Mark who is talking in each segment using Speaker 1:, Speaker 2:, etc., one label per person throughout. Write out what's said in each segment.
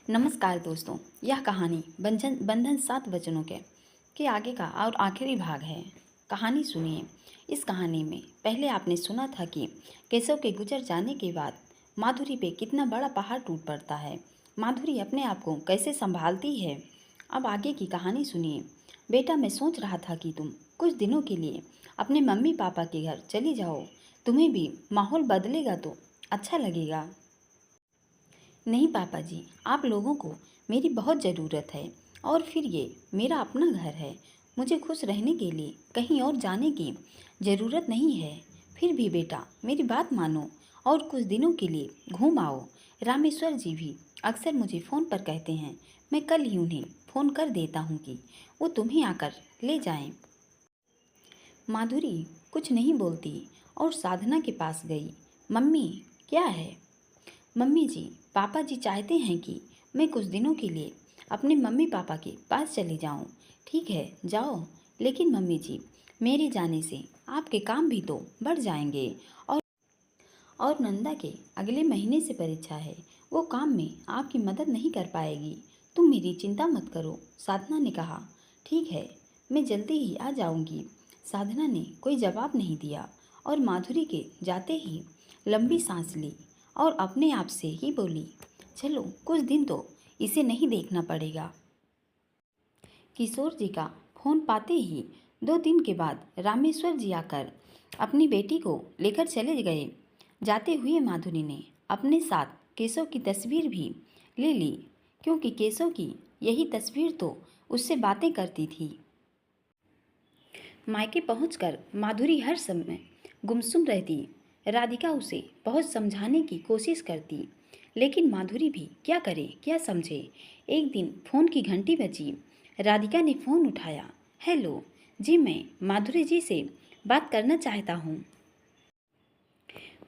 Speaker 1: नमस्कार दोस्तों, यह कहानी बंधन 7 वचनों के आगे का और आखिरी भाग है। कहानी सुनिए। इस कहानी में पहले आपने सुना था कि केशव के गुजर जाने के बाद माधुरी पे कितना बड़ा पहाड़ टूट पड़ता है। माधुरी अपने आप को कैसे संभालती है। अब आगे की कहानी सुनिए। बेटा, मैं सोच रहा था कि तुम कुछ दिनों के लिए अपने मम्मी पापा के घर चली जाओ। तुम्हें भी माहौल बदलेगा तो अच्छा लगेगा। नहीं पापा जी, आप लोगों को मेरी बहुत ज़रूरत है और फिर ये मेरा अपना घर है। मुझे खुश रहने के लिए कहीं और जाने की ज़रूरत नहीं है। फिर भी बेटा, मेरी बात मानो और कुछ दिनों के लिए घूम आओ। रामेश्वर जी भी अक्सर मुझे फ़ोन पर कहते हैं। मैं कल ही उन्हें फ़ोन कर देता हूँ कि वो तुम्हें आकर ले जाएं। माधुरी कुछ नहीं बोलती और साधना के पास गई। मम्मी, क्या है? मम्मी जी, पापा जी चाहते हैं कि मैं कुछ दिनों के लिए अपने मम्मी पापा के पास चली जाऊं। ठीक है, जाओ। लेकिन मम्मी जी, मेरे जाने से आपके काम भी तो बढ़ जाएंगे। और नंदा के अगले महीने से परीक्षा है। वो काम में आपकी मदद नहीं कर पाएगी। तुम मेरी चिंता मत करो, साधना ने कहा। ठीक है, मैं जल्दी ही आ जाऊंगी। साधना ने कोई जवाब नहीं दिया और माधुरी के जाते ही लंबी सांस ली और अपने आप से ही बोली, चलो कुछ दिन तो इसे नहीं देखना पड़ेगा। किशोर जी का फोन पाते ही 2 दिन के बाद रामेश्वर जी आकर अपनी बेटी को लेकर चले गए। जाते हुए माधुरी ने अपने साथ केशव की तस्वीर भी ले ली, क्योंकि केशव की यही तस्वीर तो उससे बातें करती थी। मायके पहुंचकर माधुरी हर समय गुमसुम रहती। राधिका उसे बहुत समझाने की कोशिश करती, लेकिन माधुरी भी क्या करे क्या समझे। एक दिन फ़ोन की घंटी बजी। राधिका ने फ़ोन उठाया। हेलो जी, मैं माधुरी जी से बात करना चाहता हूँ।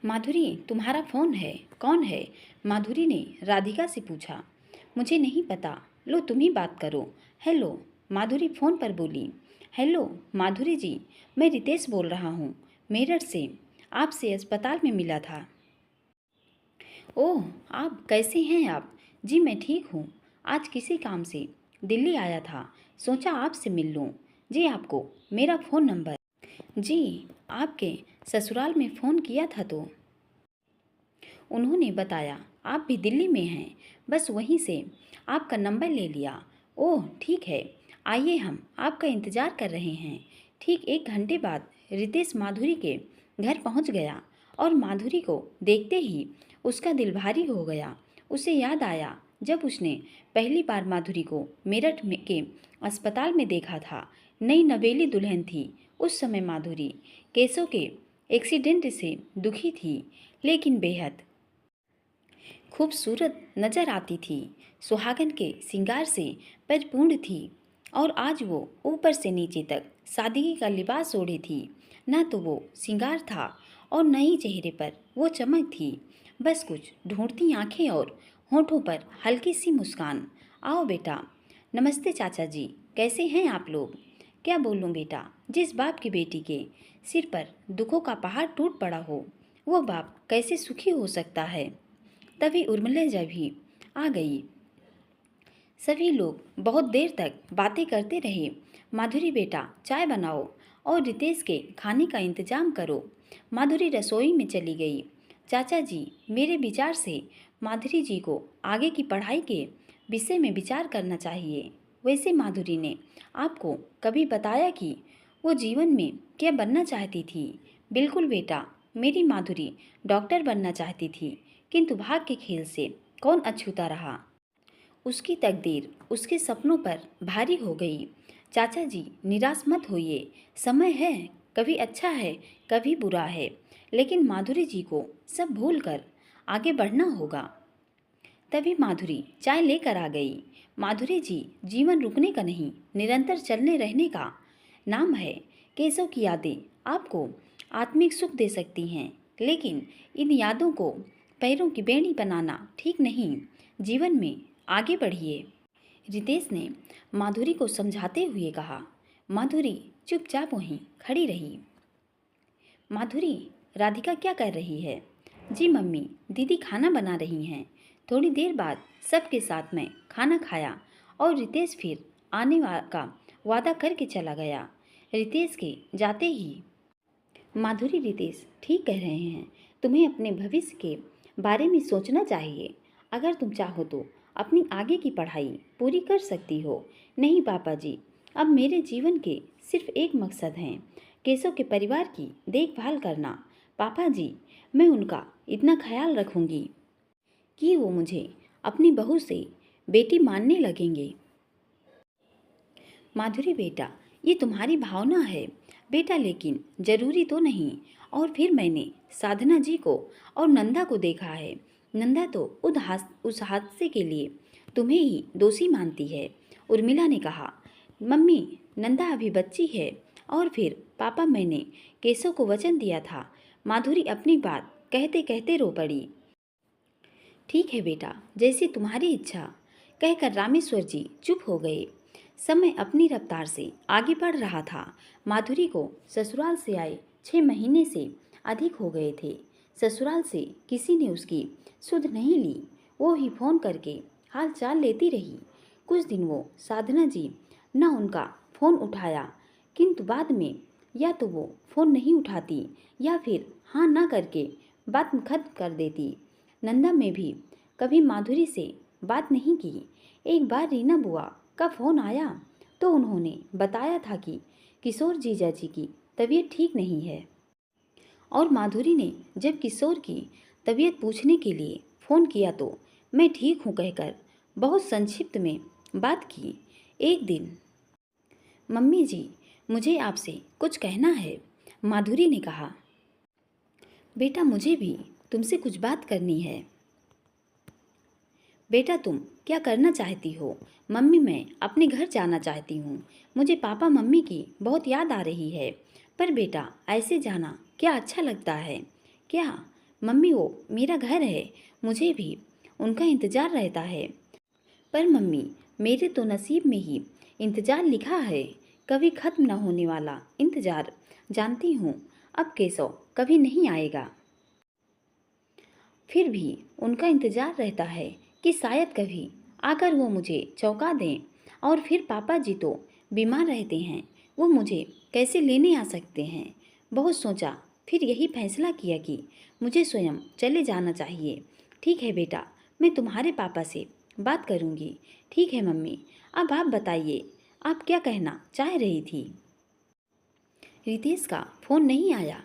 Speaker 1: माधुरी, तुम्हारा फ़ोन है, कौन है? माधुरी ने राधिका से पूछा। मुझे नहीं पता, लो तुम ही बात करो। हेलो, माधुरी फ़ोन पर बोली। हेलो माधुरी जी, मैं रितेश बोल रहा हूँ, मेरठ से। आपसे अस्पताल में मिला था। ओह, आप कैसे हैं आप? जी मैं ठीक हूँ। आज किसी काम से दिल्ली आया था, सोचा आपसे मिल लूँ। जी आपको मेरा फ़ोन नंबर। जी, आपके ससुराल में फ़ोन किया था तो उन्होंने बताया आप भी दिल्ली में हैं, बस वहीं से आपका नंबर ले लिया। ओह ठीक है, आइए हम आपका इंतज़ार कर रहे हैं। ठीक 1 घंटे बाद रितेश माधुरी के घर पहुंच गया और माधुरी को देखते ही उसका दिल भारी हो गया। उसे याद आया जब उसने पहली बार माधुरी को मेरठ में के अस्पताल में देखा था। नई नवेली दुल्हन थी उस समय माधुरी। केशव के एक्सीडेंट से दुखी थी, लेकिन बेहद खूबसूरत नजर आती थी। सुहागन के श्रृंगार से परिपूर्ण थी और आज वो ऊपर से नीचे तक सादगी का लिबास ओढ़े थी। न तो वो श्रृंगार था और न ही चेहरे पर वो चमक थी, बस कुछ ढूंढती आंखें और होठों पर हल्की सी मुस्कान। आओ बेटा। नमस्ते चाचा जी, कैसे हैं आप लोग? क्या बोलूं बेटा, जिस बाप की बेटी के सिर पर दुखों का पहाड़ टूट पड़ा हो, वो बाप कैसे सुखी हो सकता है। तभी उर्मिला भी आ गई। सभी लोग बहुत देर तक बातें करते रहे। माधुरी बेटा, चाय बनाओ और रितेश के खाने का इंतजाम करो। माधुरी रसोई में चली गई। चाचा जी, मेरे विचार से माधुरी जी को आगे की पढ़ाई के विषय में विचार करना चाहिए। वैसे माधुरी ने आपको कभी बताया कि वो जीवन में क्या बनना चाहती थी? बिल्कुल बेटा, मेरी माधुरी डॉक्टर बनना चाहती थी, किंतु भाग्य के खेल से कौन अछूता रहा। उसकी तकदीर उसके सपनों पर भारी हो गई। चाचा जी, निराश मत होइए। समय है, कभी अच्छा है कभी बुरा है, लेकिन माधुरी जी को सब भूलकर आगे बढ़ना होगा। तभी माधुरी चाय लेकर आ गई। माधुरी जी, जीवन रुकने का नहीं, निरंतर चलने रहने का नाम है। केशव की यादें आपको आत्मिक सुख दे सकती हैं, लेकिन इन यादों को पैरों की बेड़ी बनाना ठीक नहीं। जीवन में आगे बढ़िए। रितेश ने माधुरी को समझाते हुए कहा। माधुरी चुपचाप वहीं खड़ी रही। माधुरी, राधिका क्या कर रही है? जी मम्मी, दीदी खाना बना रही हैं। थोड़ी देर बाद सबके साथ में खाना खाया और रितेश फिर का वादा करके चला गया। रितेश के जाते ही माधुरी, रितेश ठीक कह रहे हैं, तुम्हें अपने भविष्य के बारे में सोचना चाहिए। अगर तुम चाहो तो अपनी आगे की पढ़ाई पूरी कर सकती हो। नहीं पापा जी, अब मेरे जीवन के सिर्फ एक मकसद है, केशव के परिवार की देखभाल करना। पापा जी, मैं उनका इतना ख्याल रखूंगी कि वो मुझे अपनी बहू से बेटी मानने लगेंगे। माधुरी बेटा, ये तुम्हारी भावना है बेटा, लेकिन जरूरी तो नहीं। और फिर मैंने साधना जी को और नंदा को देखा है। नंदा तो उस हादसे के लिए तुम्हें ही दोषी मानती है। उर्मिला ने कहा। मम्मी, नंदा अभी बच्ची है। और फिर पापा, मैंने केशव को वचन दिया था। माधुरी अपनी बात कहते कहते रो पड़ी। ठीक है बेटा, जैसी तुम्हारी इच्छा, कहकर रामेश्वर जी चुप हो गए। समय अपनी रफ्तार से आगे बढ़ रहा था। माधुरी को ससुराल से आए 6 महीने से अधिक हो गए थे। ससुराल से किसी ने उसकी सुध नहीं ली। वो ही फोन करके हाल चाल लेती रही। कुछ दिन वो साधना जी न उनका फ़ोन उठाया, किंतु बाद में या तो वो फ़ोन नहीं उठाती या फिर हाँ ना करके बात खत्म कर देती। नंदा में भी कभी माधुरी से बात नहीं की। एक बार रीना बुआ का फ़ोन आया तो उन्होंने बताया था कि किशोर जीजा जी की तबीयत ठीक नहीं है। और माधुरी ने जब किशोर की तबीयत पूछने के लिए फ़ोन किया तो मैं ठीक हूँ कहकर बहुत संक्षिप्त में बात की। एक दिन, मम्मी जी, मुझे आपसे कुछ कहना है, माधुरी ने कहा। बेटा, मुझे भी तुमसे कुछ बात करनी है। बेटा, तुम क्या करना चाहती हो? मम्मी, मैं अपने घर जाना चाहती हूँ। मुझे पापा मम्मी की बहुत याद आ रही है। पर बेटा, ऐसे जाना क्या अच्छा लगता है क्या? मम्मी, वो मेरा घर है, मुझे भी उनका इंतज़ार रहता है। पर मम्मी, मेरे तो नसीब में ही इंतज़ार लिखा है, कभी ख़त्म न होने वाला इंतज़ार। जानती हूँ अब केशव कभी नहीं आएगा, फिर भी उनका इंतज़ार रहता है कि शायद कभी आकर वो मुझे चौंका दें। और फिर पापा जी तो बीमार रहते हैं, वो मुझे कैसे लेने आ सकते हैं। बहुत सोचा, फिर यही फैसला किया कि मुझे स्वयं चले जाना चाहिए। ठीक है बेटा, मैं तुम्हारे पापा से बात करूँगी। ठीक है मम्मी, अब आप बताइए, आप क्या कहना चाह रही थी? रितेश का फ़ोन नहीं आया?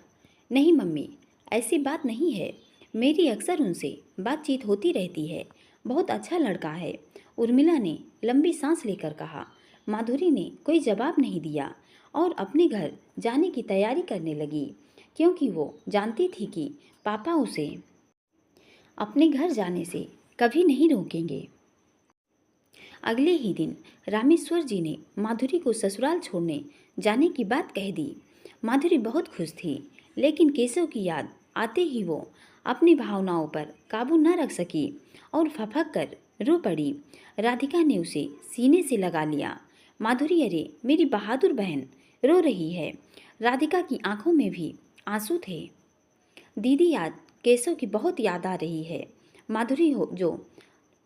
Speaker 1: नहीं मम्मी, ऐसी बात नहीं है, मेरी अक्सर उनसे बातचीत होती रहती है, बहुत अच्छा लड़का है। उर्मिला ने लंबी सांस लेकर कहा। माधुरी ने कोई जवाब नहीं दिया और अपने घर जाने की तैयारी करने लगी, क्योंकि वो जानती थी कि पापा उसे अपने घर जाने से कभी नहीं रोकेंगे। अगले ही दिन रामेश्वर जी ने माधुरी को ससुराल छोड़ने जाने की बात कह दी। माधुरी बहुत खुश थी, लेकिन केशव की याद आते ही वो अपनी भावनाओं पर काबू न रख सकी और फपक कर रो पड़ी। राधिका ने उसे सीने से लगा लिया। माधुरी, अरे मेरी बहादुर बहन, रो रही है। राधिका की आंखों में भी आंसू थे। दीदी, आज केशव की बहुत याद आ रही है। माधुरी, हो जो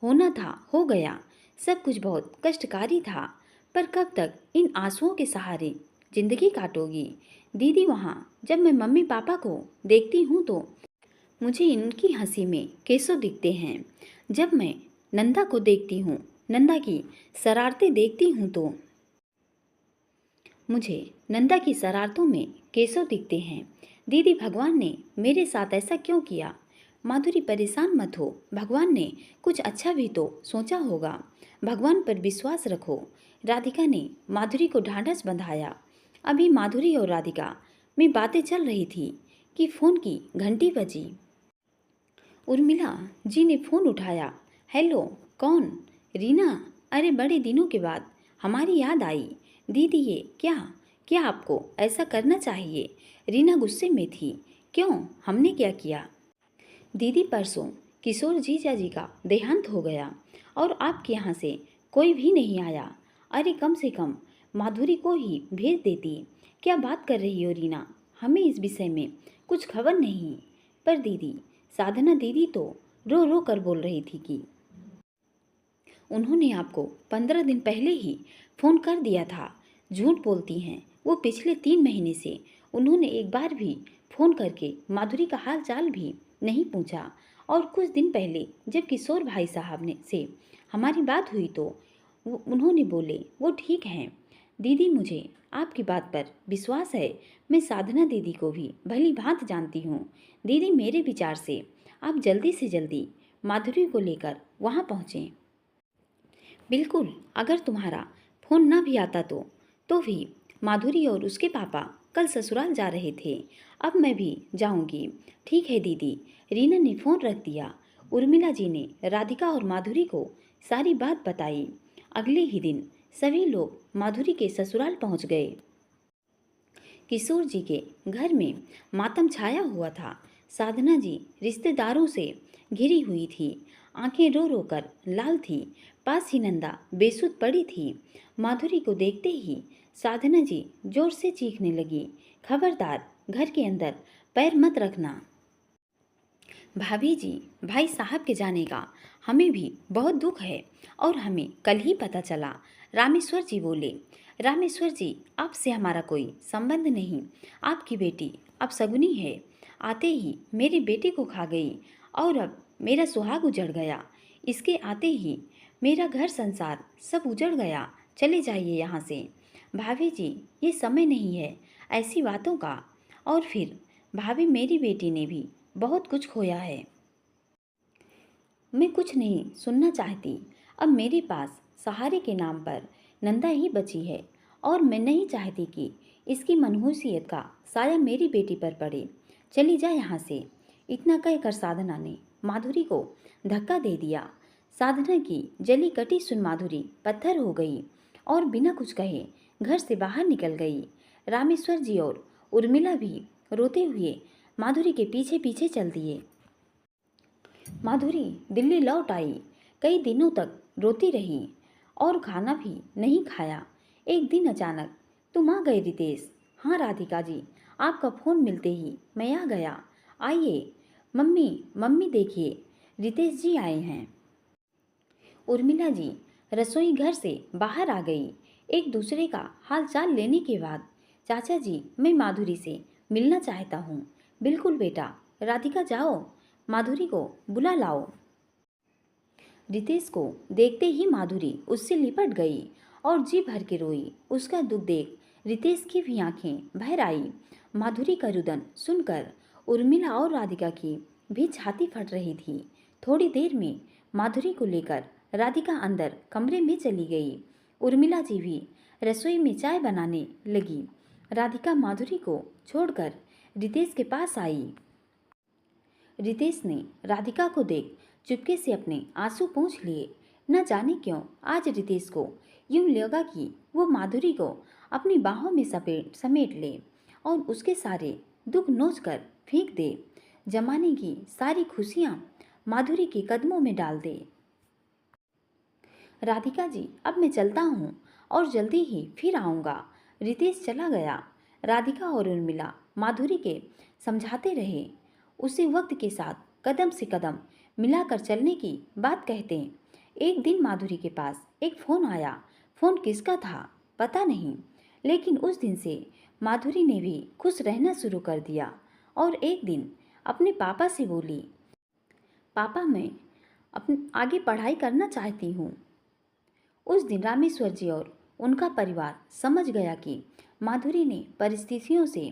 Speaker 1: होना था हो गया, सब कुछ बहुत कष्टकारी था, पर कब तक इन आंसुओं के सहारे जिंदगी काटोगी? दीदी, वहाँ जब मैं मम्मी पापा को देखती हूँ तो मुझे इनकी हंसी में केशव दिखते हैं। जब मैं नंदा को देखती हूँ, नंदा की शरारतें देखती हूँ तो मुझे नंदा की शरारतों में केशव दिखते हैं। दीदी, भगवान ने मेरे साथ ऐसा क्यों किया? माधुरी, परेशान मत हो, भगवान ने कुछ अच्छा भी तो सोचा होगा, भगवान पर विश्वास रखो। राधिका ने माधुरी को ढांढस बंधाया। अभी माधुरी और राधिका में बातें चल रही थी कि फ़ोन की घंटी बजी। उर्मिला जी ने फ़ोन उठाया। हेलो, कौन? रीना, अरे बड़े दिनों के बाद हमारी याद आई। दीदी, ये क्या क्या आपको ऐसा करना चाहिए? रीना गुस्से में थी। क्यों, हमने क्या किया? दीदी, परसों किशोर जीजा जी का देहांत हो गया और आपके यहाँ से कोई भी नहीं आया। अरे कम से कम माधुरी को ही भेज देती। क्या बात कर रही हो रीना, हमें इस विषय में कुछ खबर नहीं। पर दीदी, साधना दीदी तो रो रो कर बोल रही थी कि उन्होंने आपको 15 दिन पहले ही फ़ोन कर दिया था। झूठ बोलती हैं, वो पिछले 3 महीने से उन्होंने एक बार भी फ़ोन करके माधुरी का हाल चाल भी नहीं पूछा। और कुछ दिन पहले जब किशोर भाई साहब ने से हमारी बात हुई तो उन्होंने बोले वो ठीक हैं। दीदी, मुझे आपकी बात पर विश्वास है। मैं साधना दीदी को भी भली भांति जानती हूँ। दीदी, मेरे विचार से आप जल्दी से जल्दी माधुरी को लेकर वहाँ पहुँचें। बिल्कुल, अगर तुम्हारा फोन ना भी आता तो भी माधुरी और उसके पापा कल ससुराल जा रहे थे। अब मैं भी जाऊंगी। ठीक है दीदी। रीना ने फोन रख दिया। उर्मिला जी ने राधिका और माधुरी को सारी बात बताई। अगले ही दिन सभी लोग माधुरी के ससुराल पहुंच गए। किशोर जी के घर में मातम छाया हुआ था। साधना जी रिश्तेदारों से घिरी हुई थी। आंखें रो रो कर लाल थी। पास ही नंदा बेसुध पड़ी थी। माधुरी को देखते ही साधना जी जोर से चीखने लगी, खबरदार, घर के अंदर पैर मत रखना। भाभी जी, भाई साहब के जाने का हमें भी बहुत दुख है और हमें कल ही पता चला। रामेश्वर जी बोले। रामेश्वर जी, आपसे हमारा कोई संबंध नहीं। आपकी बेटी अब सगुनी है। आते ही मेरे बेटे को खा गई और अब मेरा सुहाग उजड़ गया। इसके आते ही मेरा घर संसार सब उजड़ गया। चले जाइए यहाँ से। भाभी जी, ये समय नहीं है ऐसी बातों का। और फिर भाभी, मेरी बेटी ने भी बहुत कुछ खोया है। मैं कुछ नहीं सुनना चाहती। अब मेरे पास सहारे के नाम पर नंदा ही बची है और मैं नहीं चाहती कि इसकी मनहूसियत का साया मेरी बेटी पर पड़े। चली जा यहाँ से। इतना कहकर साधना ने माधुरी को धक्का दे दिया। साधना की जली कटी सुन माधुरी पत्थर हो गई और बिना कुछ कहे घर से बाहर निकल गई। रामेश्वर जी और उर्मिला भी रोते हुए माधुरी के पीछे पीछे चल दिए। माधुरी दिल्ली लौट आई। कई दिनों तक रोती रही और खाना भी नहीं खाया। एक दिन अचानक, तुम आ गए रितेश। हाँ राधिका जी, आपका फ़ोन मिलते ही मैं आ गया। आइए। मम्मी, मम्मी देखिए, रितेश जी आए हैं। उर्मिला जी रसोई घर से बाहर आ गई। एक दूसरे का हाल चाल लेने के बाद, चाचा जी, मैं माधुरी से मिलना चाहता हूँ। बिल्कुल बेटा। राधिका, जाओ, माधुरी को बुला लाओ। रितेश को देखते ही माधुरी उससे लिपट गई और जी भर के रोई। उसका दुख देख रितेश की भी आंखें भर आई। माधुरी का रुदन सुनकर उर्मिला और राधिका की भी छाती फट रही थी। थोड़ी देर में माधुरी को लेकर राधिका अंदर कमरे में चली गई। उर्मिला जी भी रसोई में चाय बनाने लगी। राधिका माधुरी को छोड़कर रितेश के पास आई। रितेश ने राधिका को देख चुपके से अपने आंसू पोंछ लिए। न जाने क्यों आज रितेश को यूं लगा कि वो माधुरी को अपनी बाहों में समेट ले और उसके सारे दुख नोच कर फेंक दे। जमाने की सारी खुशियां माधुरी के कदमों में डाल दे। राधिका जी, अब मैं चलता हूँ और जल्दी ही फिर आऊँगा। रितेश चला गया। राधिका और उर्मिला माधुरी के समझाते रहे, उसे वक्त के साथ कदम से कदम मिलाकर चलने की बात कहते हैं। एक दिन माधुरी के पास एक फ़ोन आया। फ़ोन किसका था पता नहीं, लेकिन उस दिन से माधुरी ने भी खुश रहना शुरू कर दिया और एक दिन अपने पापा से बोली, पापा, मैं अपने आगे पढ़ाई करना चाहती हूँ। उस दिन रामेश्वर जी और उनका परिवार समझ गया कि माधुरी ने परिस्थितियों से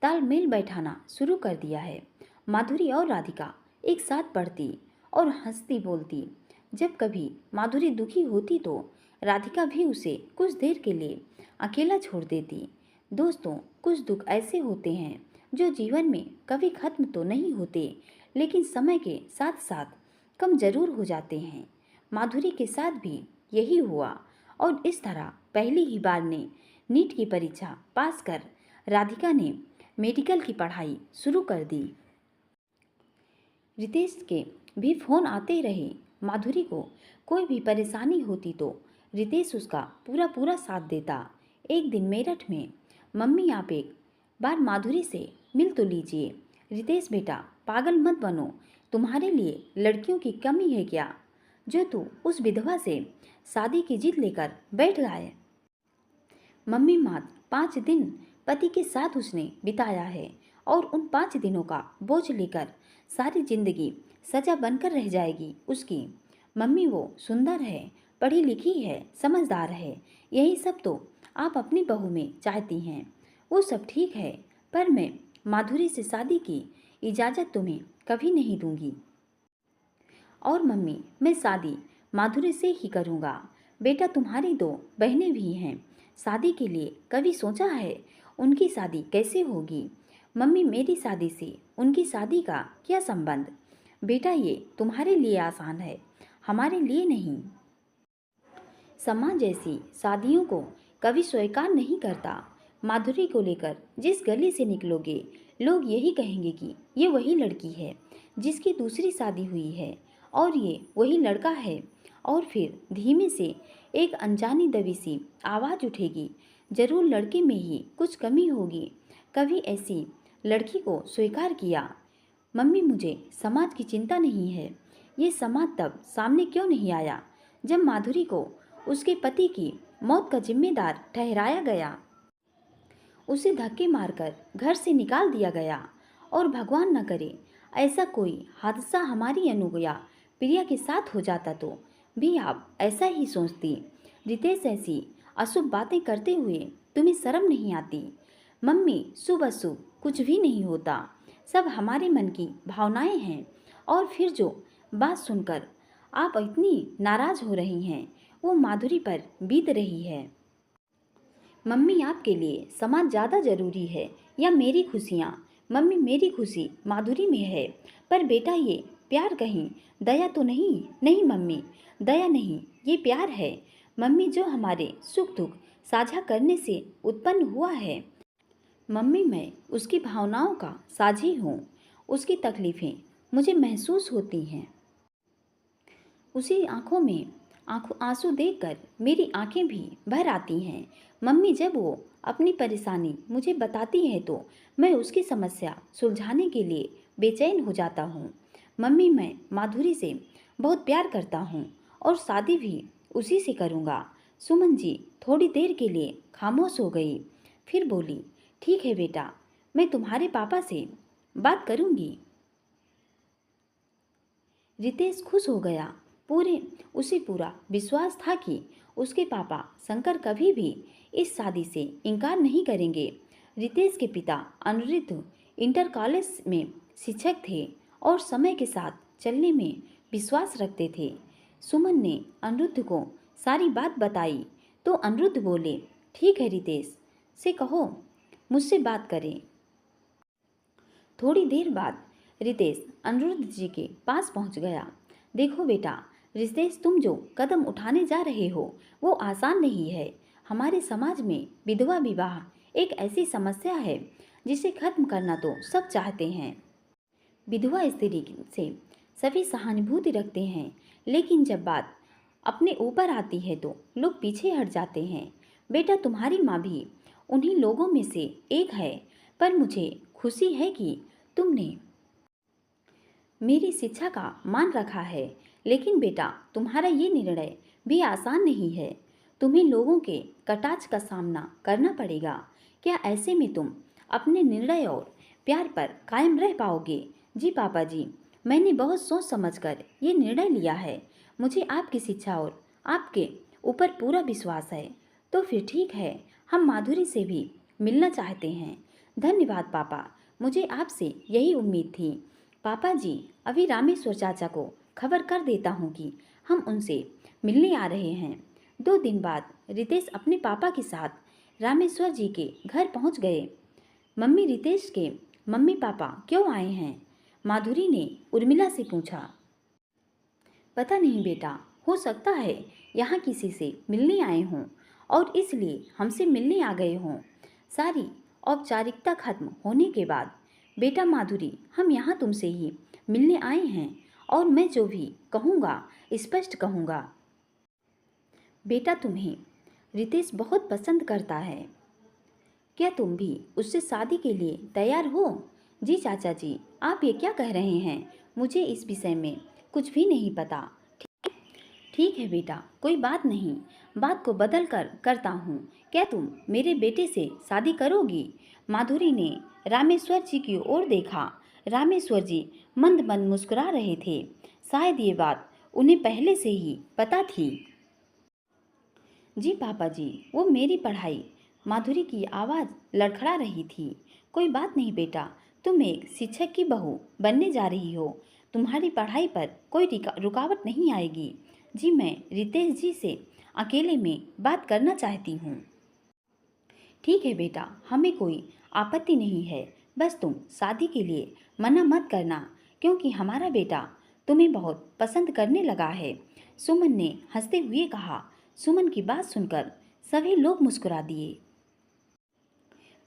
Speaker 1: तालमेल बैठाना शुरू कर दिया है। माधुरी और राधिका एक साथ पढ़ती और हंसती बोलती। जब कभी माधुरी दुखी होती तो राधिका भी उसे कुछ देर के लिए अकेला छोड़ देती। दोस्तों, कुछ दुख ऐसे होते हैं जो जीवन में कभी खत्म तो नहीं होते, लेकिन समय के साथ साथ कम जरूर हो जाते हैं। माधुरी के साथ भी यही हुआ और इस तरह पहली ही बार ने नीट की परीक्षा पास कर राधिका ने मेडिकल की पढ़ाई शुरू कर दी। रितेश के भी फ़ोन आते रहे। माधुरी को कोई भी परेशानी होती तो रितेश उसका पूरा पूरा साथ देता। एक दिन मेरठ में, मम्मी आप एक बार माधुरी से मिल तो लीजिए। रितेश बेटा, पागल मत बनो, तुम्हारे लिए लड़कियों की कमी है क्या, जो तू उस विधवा से शादी की जिद लेकर बैठ गया है। मम्मी मात्र 5 दिन पति के साथ उसने बिताया है और उन 5 दिनों का बोझ लेकर सारी जिंदगी सजा बनकर रह जाएगी उसकी। मम्मी वो सुंदर है, पढ़ी लिखी है, समझदार है, यही सब तो आप अपनी बहू में चाहती हैं। वो सब ठीक है, पर मैं माधुरी से शादी की इजाज़त तुम्हें कभी नहीं दूंगी। और मम्मी, मैं शादी माधुरी से ही करूँगा। बेटा, तुम्हारी 2 बहनें भी हैं, शादी के लिए कभी सोचा है उनकी शादी कैसे होगी। मम्मी, मेरी शादी से उनकी शादी का क्या संबंध। बेटा, ये तुम्हारे लिए आसान है, हमारे लिए नहीं। समाज जैसी शादियों को कभी स्वीकार नहीं करता। माधुरी को लेकर जिस गली से निकलोगे, लोग यही कहेंगे कि ये वही लड़की है जिसकी दूसरी शादी हुई है, और ये वही लड़का है। और फिर धीमे से एक अनजानी दबी सी आवाज़ उठेगी, जरूर लड़के में ही कुछ कमी होगी, कभी ऐसी लड़की को स्वीकार किया। मम्मी, मुझे समाज की चिंता नहीं है। ये समाज तब सामने क्यों नहीं आया जब माधुरी को उसके पति की मौत का जिम्मेदार ठहराया गया। उसे धक्के मारकर घर से निकाल दिया गया, और भगवान न करे ऐसा कोई हादसा हमारी अनु या प्रिया के साथ हो जाता तो भी आप ऐसा ही सोचती। रितेश, ऐसी अशुभ बातें करते हुए तुम्हें शर्म नहीं आती। मम्मी, शुभ अशुभ कुछ भी नहीं होता, सब हमारे मन की भावनाएं हैं। और फिर जो बात सुनकर आप इतनी नाराज हो रही हैं, वो माधुरी पर बीत रही है। मम्मी, आपके लिए समाज ज़्यादा ज़रूरी है या मेरी खुशियाँ। मम्मी, मेरी खुशी माधुरी में है, पर बेटा ये प्यार कहीं दया तो नहीं। नहीं मम्मी, दया नहीं, ये प्यार है मम्मी, जो हमारे सुख दुख साझा करने से उत्पन्न हुआ है। मम्मी, मैं उसकी भावनाओं का साझी हूँ, उसकी तकलीफ़ें मुझे महसूस होती हैं। उसी आंखों में आंसू देखकर मेरी आंखें भी भर आती हैं। मम्मी, जब वो अपनी परेशानी मुझे बताती है तो मैं उसकी समस्या सुलझाने के लिए बेचैन हो जाता हूँ। मम्मी, मैं माधुरी से बहुत प्यार करता हूँ और शादी भी उसी से करूँगा। सुमन जी थोड़ी देर के लिए खामोश हो गई, फिर बोली, ठीक है बेटा, मैं तुम्हारे पापा से बात करूँगी। रितेश खुश हो गया। उसे पूरा विश्वास था कि उसके पापा शंकर कभी भी इस शादी से इनकार नहीं करेंगे। रितेश के पिता अनिरुद्ध इंटर कॉलेज में शिक्षक थे और समय के साथ चलने में विश्वास रखते थे। सुमन ने अनिरुद्ध को सारी बात बताई तो अनिरुद्ध बोले, ठीक है, रितेश से कहो मुझसे बात करें। थोड़ी देर बाद रितेश अनिरुद्ध जी के पास पहुंच गया। देखो बेटा रितेश, तुम जो कदम उठाने जा रहे हो वो आसान नहीं है। हमारे समाज में विधवा विवाह एक ऐसी समस्या है जिसे खत्म करना तो सब चाहते हैं। विधवा स्त्री से सभी सहानुभूति रखते हैं, लेकिन जब बात अपने ऊपर आती है तो लोग पीछे हट जाते हैं। बेटा, तुम्हारी माँ भी उन्हीं लोगों में से एक है, पर मुझे खुशी है कि तुमने मेरी शिक्षा का मान रखा है। लेकिन बेटा, तुम्हारा ये निर्णय भी आसान नहीं है। तुम्हें लोगों के कटाक्ष का सामना करना पड़ेगा। क्या ऐसे में तुम अपने निर्णय और प्यार पर कायम रह पाओगे? जी पापा जी, मैंने बहुत सोच समझकर ये निर्णय लिया है। मुझे आपकी शिक्षा और आपके ऊपर पूरा विश्वास है। तो फिर ठीक है, हम माधुरी से भी मिलना चाहते हैं। धन्यवाद पापा, मुझे आपसे यही उम्मीद थी। पापा जी, अभी रामेश्वर चाचा को खबर कर देता हूँ कि हम उनसे मिलने आ रहे हैं। 2 दिन बाद रितेश अपने पापा के साथ रामेश्वर जी के घर पहुँच गए। मम्मी, रितेश के मम्मी पापा क्यों आए हैं? माधुरी ने उर्मिला से पूछा। पता नहीं बेटा, हो सकता है यहाँ किसी से मिलने आए हों और इसलिए हमसे मिलने आ गए हों। सारी औपचारिकता खत्म होने के बाद, बेटा माधुरी, हम यहाँ तुमसे ही मिलने आए हैं और मैं जो भी कहूँगा स्पष्ट कहूँगा। बेटा, तुम्हें रितेश बहुत पसंद करता है। क्या तुम भी उससे शादी के लिए तैयार हो? जी चाचा जी, आप ये क्या कह रहे हैं? मुझे इस विषय में कुछ भी नहीं पता। ठीक है बेटा, कोई बात नहीं, बात को बदल कर करता हूँ। क्या तुम मेरे बेटे से शादी करोगी? माधुरी ने रामेश्वर जी की ओर देखा। रामेश्वर जी मंद मंद मुस्कुरा रहे थे। शायद ये बात उन्हें पहले से ही पता थी। जी पापा जी, वो मेरी पढ़ाई। माधुरी की आवाज़ लड़खड़ा रही थी। कोई बात नहीं बेटा, तुम एक शिक्षक की बहू बनने जा रही हो। तुम्हारी पढ़ाई पर कोई रुकावट नहीं आएगी। जी मैं रितेश जी से अकेले में बात करना चाहती हूँ। ठीक है बेटा, हमें कोई आपत्ति नहीं है। बस तुम शादी के लिए मना मत करना, क्योंकि हमारा बेटा तुम्हें बहुत पसंद करने लगा है। सुमन ने हंसते हुए कहा। सुमन की बात सुनकर सभी लोग मुस्कुरा दिए।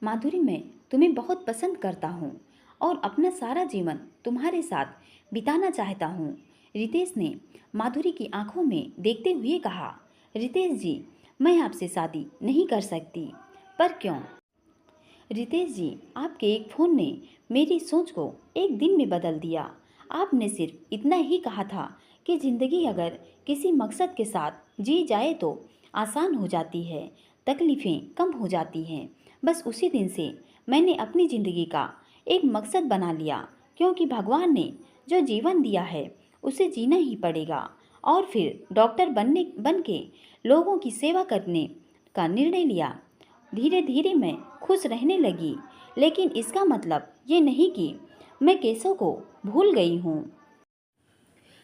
Speaker 1: माधुरी, मैं तुम्हें बहुत पसंद करता हूँ और अपना सारा जीवन तुम्हारे साथ बिताना चाहता हूँ, रितेश ने माधुरी की आंखों में देखते हुए कहा। रितेश जी, मैं आपसे शादी नहीं कर सकती। पर क्यों? रितेश जी, आपके एक फ़ोन ने मेरी सोच को एक दिन में बदल दिया। आपने सिर्फ इतना ही कहा था कि ज़िंदगी अगर किसी मकसद के साथ जी जाए तो आसान हो जाती है, तकलीफ़ें कम हो जाती हैं। बस उसी दिन से मैंने अपनी ज़िंदगी का एक मकसद बना लिया, क्योंकि भगवान ने जो जीवन दिया है उसे जीना ही पड़ेगा। और फिर डॉक्टर बन के लोगों की सेवा करने का निर्णय लिया। धीरे धीरे मैं खुश रहने लगी, लेकिन इसका मतलब ये नहीं कि मैं केशव को भूल गई हूँ।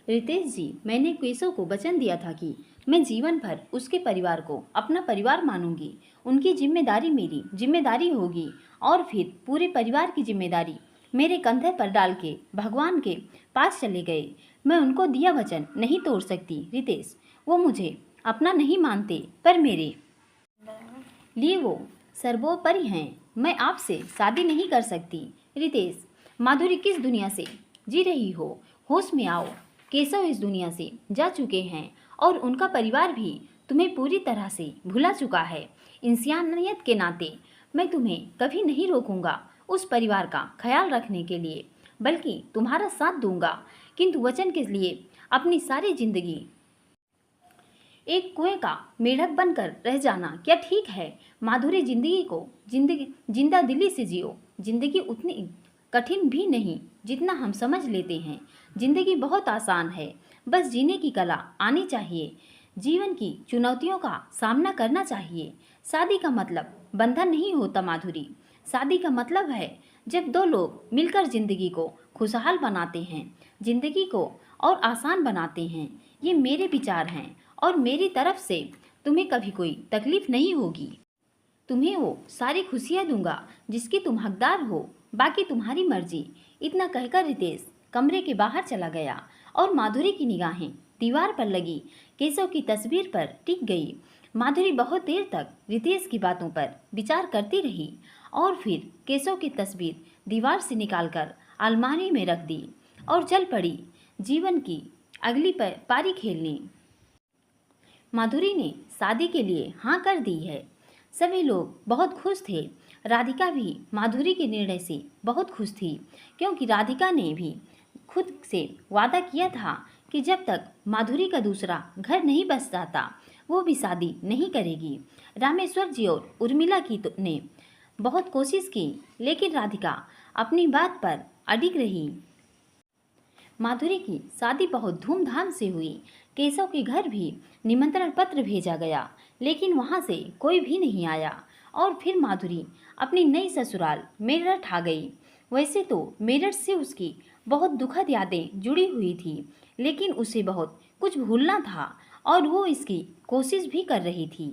Speaker 1: रितेश जी, मैंने केशव को वचन दिया था कि मैं जीवन भर उसके परिवार को अपना परिवार मानूंगी। उनकी जिम्मेदारी मेरी जिम्मेदारी होगी और फिर पूरे परिवार की जिम्मेदारी मेरे कंधे पर डाल के भगवान के पास चले गए। मैं उनको दिया वचन नहीं तोड़ सकती रितेश। वो मुझे अपना नहीं मानते, पर मेरे लिए वो सर्वोपरि हैं। मैं आपसे शादी नहीं कर सकती। रितेश, माधुरी किस दुनिया से जी रही हो? होश में आओ। केशव इस दुनिया से जा चुके हैं और उनका परिवार भी तुम्हें पूरी तरह से भुला चुका है। इंसानियत के नाते मैं तुम्हें कभी नहीं रोकूंगा उस परिवार का ख्याल रखने के लिए, बल्कि तुम्हारा साथ दूंगा। किंतु वचन के लिए अपनी सारी जिंदगी एक कुएं का मेढक बनकर रह जाना क्या ठीक है? माधुरी, जिंदा दिली से जियो। जिंदगी उतनी कठिन भी नहीं जितना हम समझ लेते हैं। जिंदगी बहुत आसान है, बस जीने की कला आनी चाहिए। जीवन की चुनौतियों का सामना करना चाहिए। शादी का मतलब बंधन नहीं होता माधुरी। शादी का मतलब है जब दो लोग मिलकर जिंदगी को खुशहाल बनाते हैं, जिंदगी को और आसान बनाते हैं। ये मेरे विचार हैं और मेरी तरफ से तुम्हें कभी कोई तकलीफ नहीं होगी। तुम्हें वो सारी खुशियाँ दूंगा जिसकी तुम हकदार हो, बाकी तुम्हारी मर्जी। इतना कहकर रितेश कमरे के बाहर चला गया और माधुरी की निगाहें दीवार पर लगी केशव की तस्वीर पर टिक गई। माधुरी बहुत देर तक रितेश की बातों पर विचार करती रही और फिर केशव की तस्वीर दीवार से निकालकर अलमारी में रख दी और चल पड़ी जीवन की अगली पारी खेलने। माधुरी ने शादी के लिए हाँ कर दी है। सभी लोग बहुत खुश थे। राधिका भी माधुरी के निर्णय से बहुत खुश थी, क्योंकि राधिका ने भी खुद से वादा किया था कि जब तक माधुरी का दूसरा घर नहीं बस जाता वो भी शादी नहीं करेगी। रामेश्वर जी और उर्मिला ने बहुत कोशिश की, लेकिन राधिका अपनी बात पर अडिग रही। माधुरी की शादी बहुत धूमधाम से हुई। केशव के घर भी निमंत्रण पत्र भेजा गया, लेकिन वहां से कोई भी नहीं आया और फिर माधुरी अपनी नई ससुराल मेरठ आ गई। वैसे तो मेरठ से उसकी बहुत दुखद यादें जुड़ी हुई थी, लेकिन उसे बहुत कुछ भूलना था और वो इसकी कोशिश भी कर रही थी।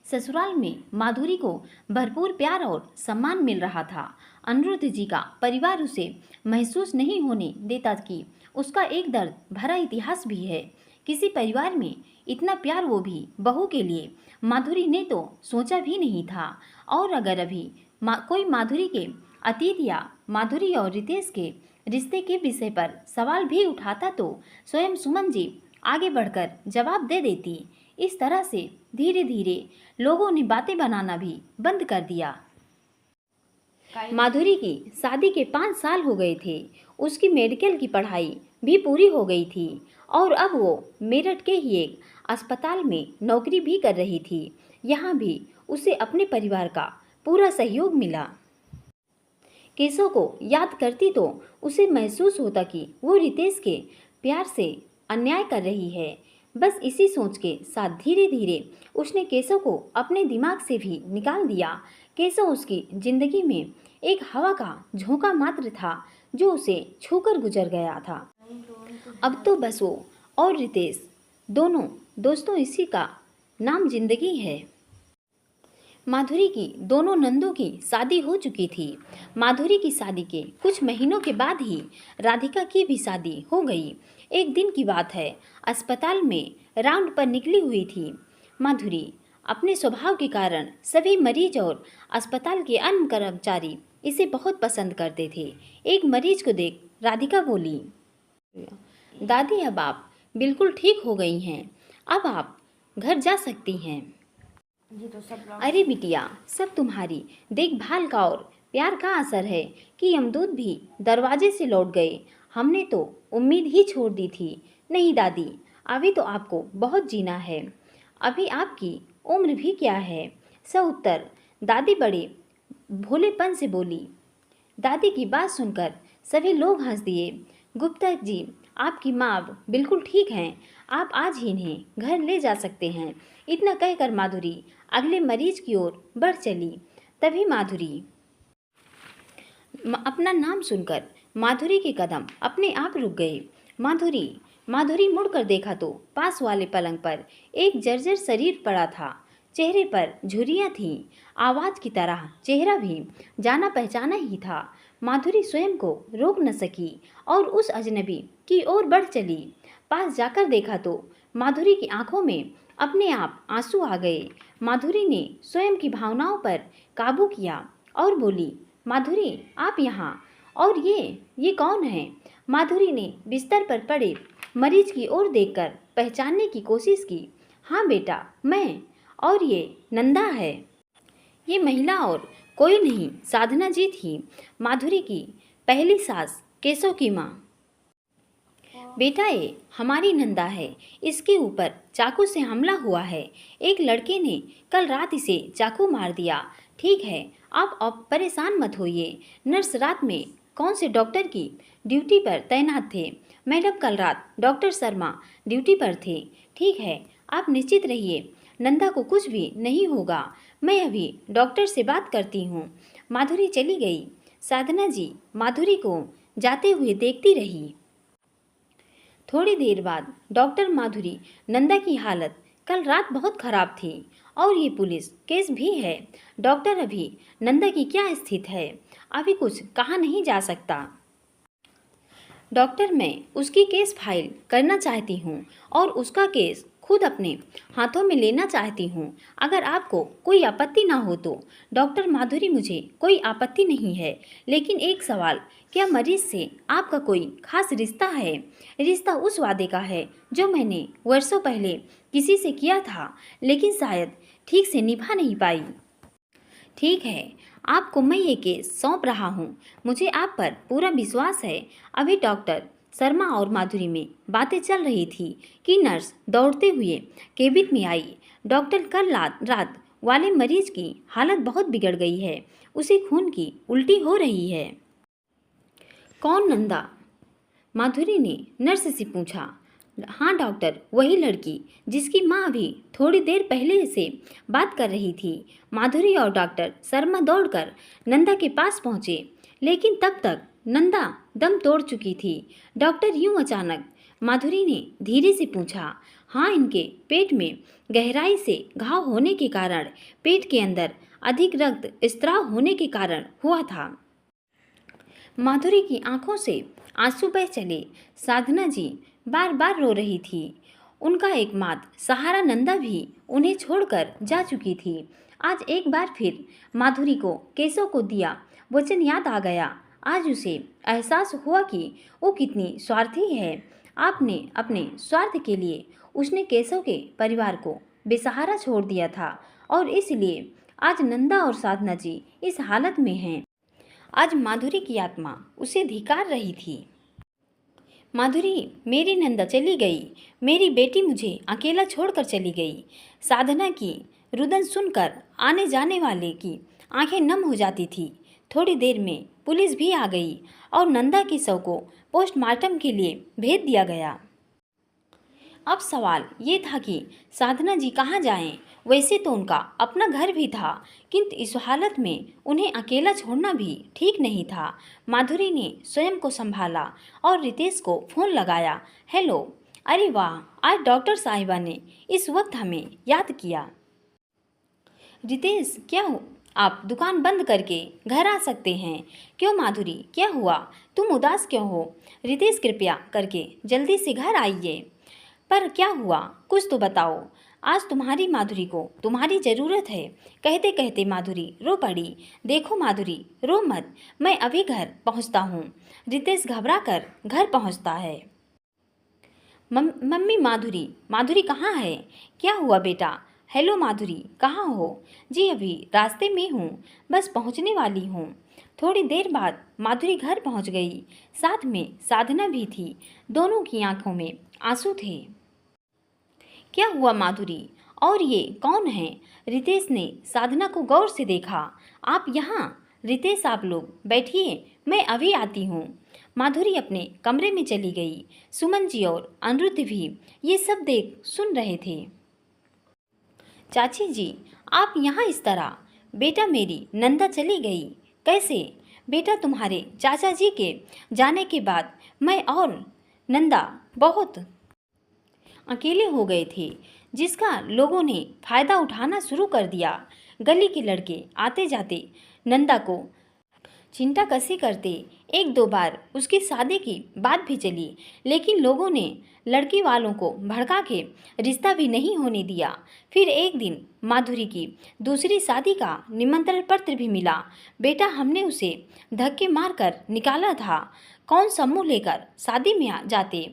Speaker 1: ससुराल में माधुरी को भरपूर प्यार और सम्मान मिल रहा था। अनिरुद्ध जी का परिवार उसे महसूस नहीं होने देता कि उसका एक दर्द भरा इतिहास भी है। किसी परिवार में इतना प्यार, वो भी बहू के लिए, माधुरी ने तो सोचा भी नहीं था। और अगर अभी कोई माधुरी के अतीत या माधुरी और रितेश के रिश्ते के विषय पर सवाल भी उठाता तो स्वयं सुमन जी आगे बढ़कर जवाब दे देती। इस तरह से धीरे धीरे लोगों ने बातें बनाना भी बंद कर दिया। माधुरी की शादी के 5 साल हो गए थे। उसकी मेडिकल की पढ़ाई भी पूरी हो गई थी और अब वो मेरठ के ही एक अस्पताल में नौकरी भी कर रही थी। यहाँ भी उसे अपने परिवार का पूरा सहयोग मिला। केशव को याद करती तो उसे महसूस होता कि वो रितेश के प्यार से अन्याय कर रही है। बस इसी सोच के साथ धीरे धीरे उसने केशव को अपने दिमाग से भी निकाल दिया। केशव उसकी जिंदगी में एक हवा का झोंका मात्र था जो उसे छूकर गुजर गया था। अब तो बस वो और रितेश दोनों दोस्तों, इसी का नाम जिंदगी है। माधुरी की दोनों नंदों की शादी हो चुकी थी। माधुरी की शादी के कुछ महीनों के बाद ही राधिका की भी शादी हो गई। एक दिन की बात है, अस्पताल में राउंड पर निकली हुई थी माधुरी। अपने स्वभाव के कारण सभी मरीज और अस्पताल के अन्य कर्मचारी इसे बहुत पसंद करते थे। एक मरीज को देख राधिका बोली, दादी अब आप बिल्कुल ठीक हो गई हैं, अब आप घर जा सकती हैं। अरे बिटिया, सब तुम्हारी देखभाल का और प्यार का असर है कि यमदूत भी दरवाजे से लौट गए। हमने तो उम्मीद ही छोड़ दी थी। नहीं दादी, अभी तो आपको बहुत जीना है। अभी आपकी उम्र भी क्या है? उत्तर दादी बड़े भोलेपन से बोली। दादी की बात सुनकर सभी लोग हंस दिए। गुप्ता जी, आपकी माँ बिल्कुल ठीक हैं, आप आज ही इन्हें घर ले जा सकते हैं। इतना कहकर माधुरी अगले मरीज की ओर बढ़ चली। तभी माधुरी अपना नाम सुनकर माधुरी के कदम अपने आप रुक गए। माधुरी मुड़कर देखा तो पास वाले पलंग पर एक जर्जर शरीर पड़ा था। चेहरे पर झुर्रियाँ थीं। आवाज की तरह चेहरा भी जाना पहचाना ही था। माधुरी स्वयं को रोक न सकी और उस अजनबी की ओर बढ़ चली। पास जाकर देखा तो माधुरी की आंखों में अपने आप आंसू आ गए। माधुरी ने स्वयं की भावनाओं पर काबू किया और बोली, माधुरी आप यहाँ, और ये कौन है? माधुरी ने बिस्तर पर पड़े मरीज की ओर देखकर पहचानने की कोशिश की। हाँ बेटा, मैं, और ये नंदा है। ये महिला और कोई नहीं, साधना जी थी, माधुरी की पहली सास, केशव की माँ। बेटा, ये हमारी नंदा है। इसके ऊपर चाकू से हमला हुआ है। एक लड़के ने कल रात इसे चाकू मार दिया। ठीक है, आप अब परेशान मत होइए। नर्स रात में कौन से डॉक्टर की ड्यूटी पर तैनात थे? मैडम, कल रात डॉक्टर शर्मा ड्यूटी पर थे। ठीक है, आप निश्चित रहिए, नंदा को कुछ भी नहीं होगा। मैं अभी डॉक्टर से बात करती हूँ। माधुरी चली गई। साधना जी माधुरी को जाते हुए देखती रही। थोड़ी देर बाद डॉक्टर माधुरी, नंदा की हालत कल रात बहुत खराब थी और ये पुलिस केस भी है। डॉक्टर, अभी नंदा की क्या स्थिति है? अभी कुछ कहा नहीं जा सकता। डॉक्टर, मैं उसकी केस फाइल करना चाहती हूँ और उसका केस खुद अपने हाथों में लेना चाहती हूँ, अगर आपको कोई आपत्ति ना हो तो। डॉक्टर माधुरी, मुझे कोई आपत्ति नहीं है, लेकिन एक सवाल, क्या मरीज से आपका कोई खास रिश्ता है? रिश्ता उस वादे का है जो मैंने वर्षों पहले किसी से किया था, लेकिन शायद ठीक से निभा नहीं पाई। ठीक है, आपको मैं ये केस सौंप रहा हूँ। मुझे आप पर पूरा विश्वास है। अभी डॉक्टर शर्मा और माधुरी में बातें चल रही थी कि नर्स दौड़ते हुए केबिन में आई। डॉक्टर, कल रात वाले मरीज की हालत बहुत बिगड़ गई है, उसे खून की उल्टी हो रही है। कौन, नंदा? माधुरी ने नर्स से पूछा। हाँ डॉक्टर, वही लड़की जिसकी माँ अभी थोड़ी देर पहले से बात कर रही थी। माधुरी और डॉक्टर शर्मा दौड़कर नंदा के पास पहुँचे, लेकिन तब तक नंदा दम तोड़ चुकी थी। डॉक्टर, यूं अचानक? माधुरी ने धीरे से पूछा। हाँ, इनके पेट में गहराई से घाव होने के कारण, पेट के अंदर अधिक रक्त स्त्राव होने के कारण हुआ था। माधुरी की आंखों से आंसू बह चले। साधना जी बार बार रो रही थी। उनका एकमात्र सहारा नंदा भी उन्हें छोड़कर जा चुकी थी। आज एक बार फिर माधुरी को केशव को दिया वचन याद आ गया। आज उसे एहसास हुआ कि वो कितनी स्वार्थी है। आपने अपने स्वार्थ के लिए उसने केशव के परिवार को बेसहारा छोड़ दिया था और इसलिए आज नंदा और साधना जी इस हालत में हैं। आज माधुरी की आत्मा उसे धिक्कार रही थी। माधुरी, मेरी नंदा चली गई, मेरी बेटी मुझे अकेला छोड़कर चली गई। साधना की रुदन सुनकर आने जाने वाले की आंखें नम हो जाती थी। थोड़ी देर में पुलिस भी आ गई और नंदा के शव को पोस्टमार्टम के लिए भेज दिया गया। अब सवाल ये था कि साधना जी कहाँ जाएं? वैसे तो उनका अपना घर भी था, किंतु इस हालत में उन्हें अकेला छोड़ना भी ठीक नहीं था। माधुरी ने स्वयं को संभाला और रितेश को फ़ोन लगाया। हेलो, अरे वाह, आज डॉक्टर साहिबा ने इस वक्त हमें याद किया। रितेश, क्या हो? आप दुकान बंद करके घर आ सकते हैं। क्यों माधुरी, क्या हुआ? तुम उदास क्यों हो? रितेश, कृपया करके जल्दी से घर आइए। पर क्या हुआ, कुछ तो बताओ। आज तुम्हारी माधुरी को तुम्हारी ज़रूरत है। कहते कहते माधुरी रो पड़ी। देखो माधुरी, रो मत, मैं अभी घर पहुंचता हूं। रितेश घबरा कर घर पहुंचता है। मम्मी, माधुरी, माधुरी कहाँ है? क्या हुआ बेटा? हेलो माधुरी, कहाँ हो? जी अभी रास्ते में हूँ, बस पहुँचने वाली हूँ। थोड़ी देर बाद माधुरी घर पहुँच गई। साथ में साधना भी थी। दोनों की आंखों में आंसू थे। क्या हुआ माधुरी? और ये कौन है? रितेश ने साधना को गौर से देखा। आप यहाँ? रितेश, आप लोग बैठिए, मैं अभी आती हूँ। माधुरी अपने कमरे में चली गई। सुमन जी और अनिरुद्ध भी ये सब देख सुन रहे थे। चाची जी, आप यहाँ इस तरह? बेटा, मेरी नंदा चली गई। कैसे? बेटा, तुम्हारे चाचा जी के जाने के बाद मैं और नंदा बहुत अकेले हो गए थे, जिसका लोगों ने फायदा उठाना शुरू कर दिया। गली के लड़के आते जाते नंदा को चिंता कसी करते। एक दो बार उसकी शादी की बात भी चली, लेकिन लोगों ने लड़की वालों को भड़का के रिश्ता भी नहीं होने दिया। फिर एक दिन माधुरी की दूसरी शादी का निमंत्रण पत्र भी मिला। बेटा, हमने उसे धक्के मारकर निकाला था। कौन सा मुँह लेकर शादी में जाते?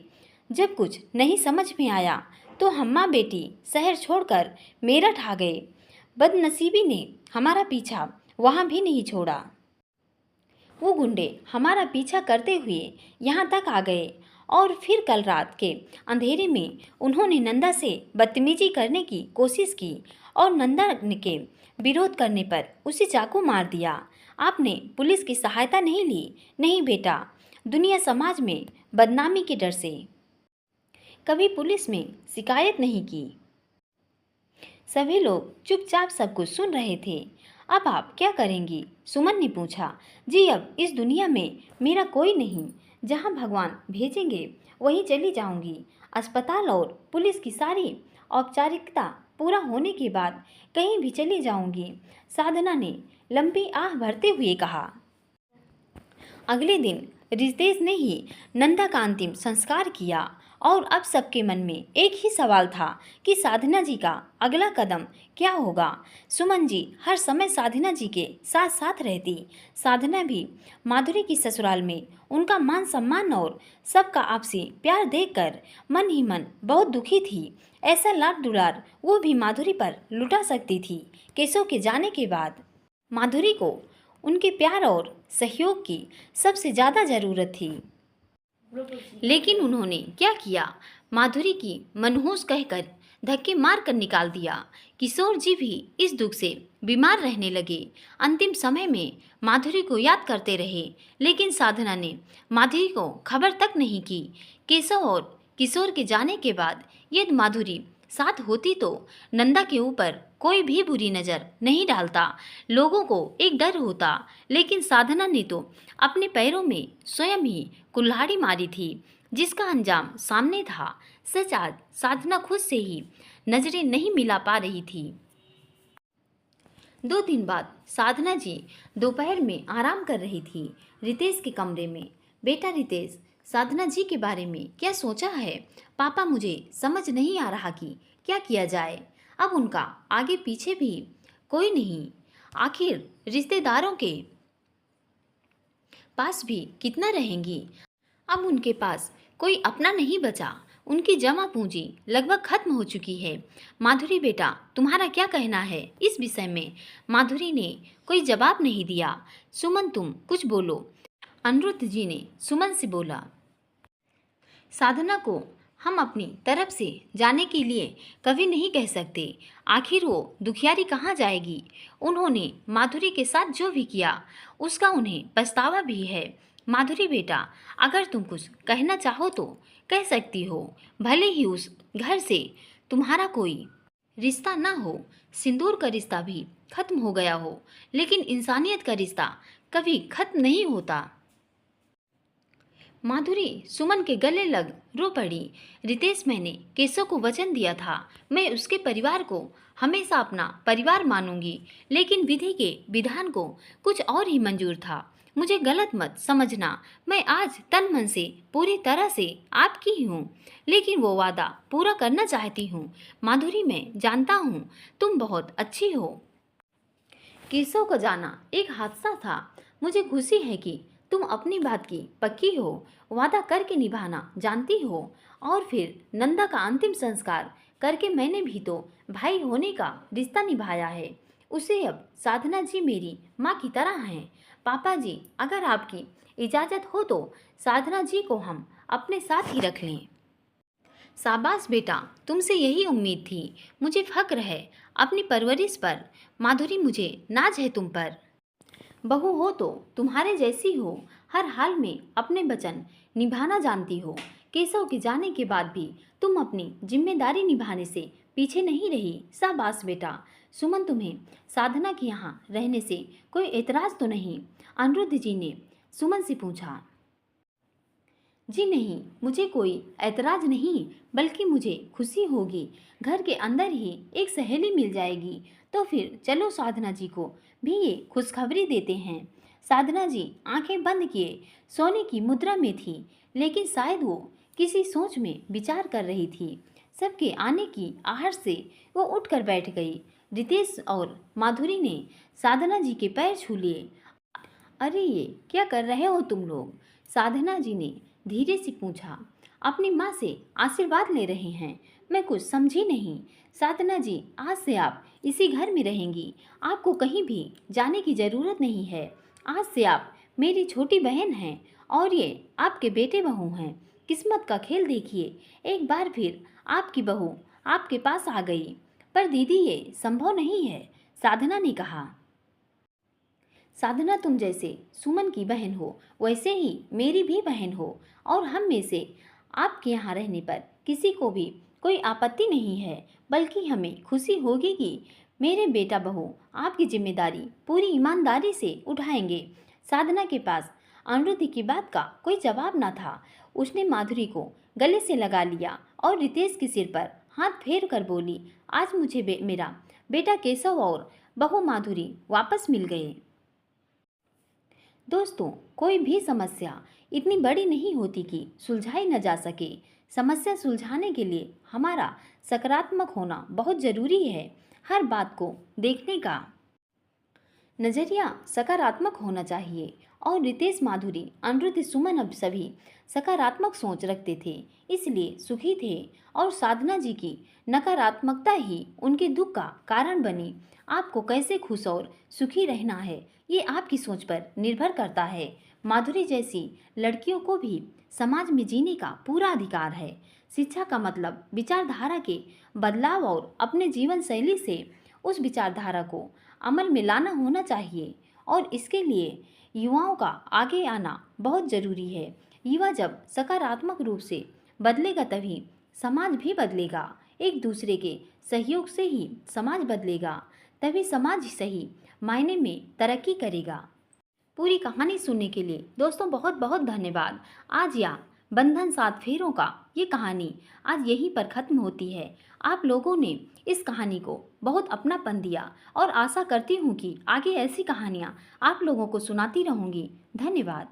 Speaker 1: जब कुछ नहीं समझ में आया तो हम्मा बेटी शहर छोड़कर मेरठ आ गए। बदनसीबी ने हमारा पीछा वहाँ भी नहीं छोड़ा। वो गुंडे हमारा पीछा करते हुए यहाँ तक आ गए और फिर कल रात के अंधेरे में उन्होंने नंदा से बदतमीजी करने की कोशिश की और नंदा के विरोध करने पर उसे चाकू मार दिया। आपने पुलिस की सहायता नहीं ली? नहीं बेटा, दुनिया समाज में बदनामी के डर से कभी पुलिस में शिकायत नहीं की। सभी लोग चुपचाप सब कुछ सुन रहे थे। अब आप क्या करेंगी? सुमन ने पूछा। जी, अब इस दुनिया में मेरा कोई नहीं, जहां भगवान भेजेंगे वहीं चली जाऊंगी। अस्पताल और पुलिस की सारी औपचारिकता पूरा होने के बाद कहीं भी चली जाऊंगी। साधना ने लंबी आह भरते हुए कहा। अगले दिन रितेश ने ही नंदा का अंतिम संस्कार किया और अब सबके मन में एक ही सवाल था कि साधना जी का अगला कदम क्या होगा। सुमन जी हर समय साधना जी के साथ साथ रहती। साधना भी माधुरी की ससुराल में उनका मान सम्मान और सबका आपसी प्यार देखकर मन ही मन बहुत दुखी थी। ऐसा लाड दुलार वो भी माधुरी पर लुटा सकती थी। केशव के जाने के बाद माधुरी को उनके प्यार और सहयोग की सबसे ज़्यादा ज़रूरत थी। लेकिन उन्होंने क्या किया? माधुरी की मनहूस कहकर धक्के मार कर निकाल दिया। किशोर जी भी इस दुख से बीमार रहने लगे। अंतिम समय में माधुरी को याद करते रहे, लेकिन साधना ने माधुरी को खबर तक नहीं की। केशव और किशोर के जाने के बाद यदि माधुरी साथ होती तो नंदा के ऊपर कोई भी बुरी नज़र नहीं डालता। लोगों को एक डर होता, लेकिन साधना ने तो अपने पैरों में स्वयं ही कुल्हाड़ी मारी थी, जिसका अंजाम सामने था। सच आज साधना खुद से ही नजरें नहीं मिला पा रही थी। 2 दिन बाद साधना जी दोपहर में आराम कर रही थी रितेश के कमरे में। बेटा रितेश, साधना जी के बारे में क्या सोचा है? पापा, मुझे समझ नहीं आ रहा कि क्या किया जाए। अब उनका आगे पीछे भी कोई नहीं, आखिर रिश्तेदारों के पास भी कितना रहेंगी। अब उनके पास कोई अपना नहीं बचा।
Speaker 2: उनकी जमा पूंजी लगभग खत्म हो चुकी है। माधुरी बेटा, तुम्हारा क्या कहना है इस विषय में? माधुरी ने कोई जवाब नहीं दिया। सुमन, तुम कुछ बोलो। अनिरुद्ध जी ने सुमन से बोला। साधना को हम अपनी तरफ से जाने के लिए कभी नहीं कह सकते। आखिर वो दुखियारी कहाँ जाएगी? उन्होंने माधुरी के साथ जो भी किया उसका उन्हें पछतावा भी है। माधुरी बेटा, अगर तुम कुछ कहना चाहो तो कह सकती हो। भले ही उस घर से तुम्हारा कोई रिश्ता ना हो, सिंदूर का रिश्ता भी खत्म हो गया हो, लेकिन इंसानियत का रिश्ता कभी खत्म नहीं होता। माधुरी सुमन के गले लग रो पड़ी। रितेश, मैंने केशव को वचन दिया था, मैं उसके परिवार को हमेशा अपना परिवार मानूंगी, लेकिन विधि के विधान को कुछ और ही मंजूर था। मुझे गलत मत समझना, मैं आज तन मन से पूरी तरह से आपकी ही हूँ, लेकिन वो वादा पूरा करना चाहती हूँ। माधुरी, मैं जानता हूँ तुम बहुत अच्छी हो। केशव का जाना एक हादसा था। मुझे खुशी है कि तुम अपनी बात की पक्की हो, वादा करके निभाना जानती हो। और फिर नंदा का अंतिम संस्कार करके मैंने भी तो भाई होने का रिश्ता निभाया है। उसे अब साधना जी मेरी माँ की तरह हैं। पापा जी, अगर आपकी इजाज़त हो तो साधना जी को हम अपने साथ ही रख लें। शाबाश बेटा, तुमसे यही उम्मीद थी। मुझे फक्र है अपनी परवरिश पर। माधुरी, मुझे नाज है तुम पर। बहू हो तो तुम्हारे जैसी हो, हर हाल में अपने वचन निभाना जानती हो। केशव के जाने के बाद भी तुम अपनी जिम्मेदारी निभाने से पीछे नहीं रही। शाबाश बेटा। सुमन, तुम्हें साधना के यहाँ रहने से कोई एतराज़ तो नहीं? अनिरुद्ध जी ने सुमन से पूछा। जी नहीं, मुझे कोई ऐतराज़ नहीं, बल्कि मुझे खुशी होगी। घर के अंदर ही एक सहेली मिल जाएगी। तो फिर चलो साधना जी को भी ये खुशखबरी देते हैं। साधना जी आंखें बंद किए सोने की मुद्रा में थी, लेकिन शायद वो किसी सोच में विचार कर रही थी। सबके आने की आहट से वो उठकर बैठ गई। रितेश और माधुरी ने साधना जी के पैर छू लिए। अरे, ये क्या कर रहे हो तुम लोग? साधना जी ने धीरे से पूछा। अपनी माँ से आशीर्वाद ले रहे हैं। मैं कुछ समझी नहीं। साधना जी, आज से आप इसी घर में रहेंगी। आपको कहीं भी जाने की ज़रूरत नहीं है। आज से आप मेरी छोटी बहन हैं और ये आपके बेटे बहू हैं। किस्मत का खेल देखिए, एक बार फिर आपकी बहू आपके पास आ गई। पर दीदी, ये संभव नहीं है, साधना ने कहा। साधना, तुम जैसे सुमन की बहन हो, वैसे ही मेरी भी बहन हो, और हम में से आपके यहाँ रहने पर किसी को भी कोई आपत्ति नहीं है, बल्कि हमें खुशी होगी कि मेरे बेटा बहू आपकी जिम्मेदारी पूरी ईमानदारी से उठाएंगे। साधना के पास अनिरुद्ध की बात का कोई जवाब न था। उसने माधुरी को गले से लगा लिया और रितेश के सिर पर हाथ फेर कर बोली, आज मुझे मेरा बेटा केशव और बहू माधुरी वापस मिल गए। दोस्तों, कोई भी समस्या इतनी बड़ी नहीं होती कि सुलझाई न जा सके। समस्या सुलझाने के लिए हमारा सकारात्मक होना बहुत ज़रूरी है। हर बात को देखने का नज़रिया सकारात्मक होना चाहिए। और रितेश, माधुरी, अनिरुद्ध, सुमन अब सभी सकारात्मक सोच रखते थे, इसलिए सुखी थे। और साधना जी की नकारात्मकता ही उनके दुख का कारण बनी। आपको कैसे खुश और सुखी रहना है, ये आपकी सोच पर निर्भर करता है। माधुरी जैसी लड़कियों को भी समाज में जीने का पूरा अधिकार है। शिक्षा का मतलब विचारधारा के बदलाव और अपने जीवन शैली से उस विचारधारा को अमल में लाना होना चाहिए। और इसके लिए युवाओं का आगे आना बहुत ज़रूरी है। युवा जब सकारात्मक रूप से बदलेगा तभी समाज भी बदलेगा। एक दूसरे के सहयोग से ही समाज बदलेगा, तभी समाज सही मायने में तरक्की करेगा। पूरी कहानी सुनने के लिए दोस्तों बहुत बहुत धन्यवाद। आज या बंधन 7 फेरों का ये कहानी आज यहीं पर ख़त्म होती है। आप लोगों ने इस कहानी को बहुत अपनापन दिया और आशा करती हूँ कि आगे ऐसी कहानियाँ आप लोगों को सुनाती रहूँगी। धन्यवाद।